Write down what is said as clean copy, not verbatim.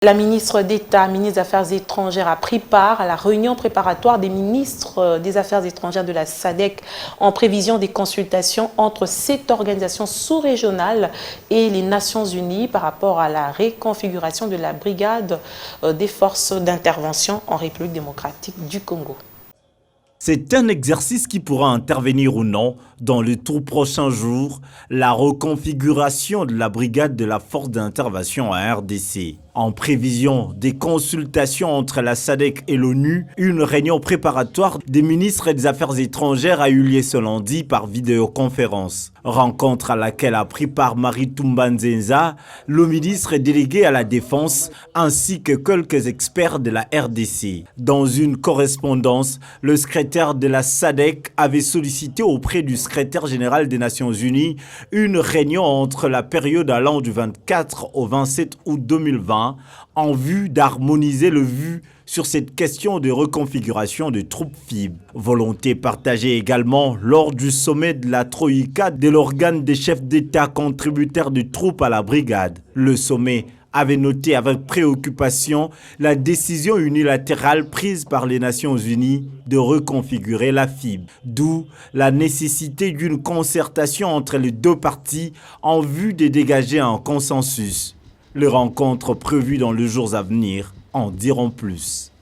La ministre d'État, ministre des Affaires étrangères, a pris part à la réunion préparatoire des ministres des Affaires étrangères de la SADC en prévision des consultations entre cette organisation sous-régionale et les Nations Unies par rapport à la reconfiguration de la brigade des forces d'intervention en République démocratique du Congo. C'est un exercice qui pourra intervenir ou non dans les tout prochains jours, la reconfiguration de la brigade de la force d'intervention en RDC. En prévision des consultations entre la SADC et l'ONU, une réunion préparatoire des ministres des Affaires étrangères a eu lieu ce lundi par vidéoconférence. Rencontre à laquelle a pris part Marie Toumba-Nzenza, le ministre délégué à la Défense, ainsi que quelques experts de la RDC. Dans une correspondance, le secrétaire de la SADC avait sollicité auprès du secrétaire général des Nations Unies une réunion entre la période allant du 24 au 27 août 2020 en vue d'harmoniser le vu sur cette question de reconfiguration de troupes FIB. Volonté partagée également lors du sommet de la Troïka de l'organe des chefs d'État contributaires de troupes à la brigade. Le sommet avait noté avec préoccupation la décision unilatérale prise par les Nations Unies de reconfigurer la FIB, d'où la nécessité d'une concertation entre les deux parties en vue de dégager un consensus. Les rencontres prévues dans les jours à venir en diront plus.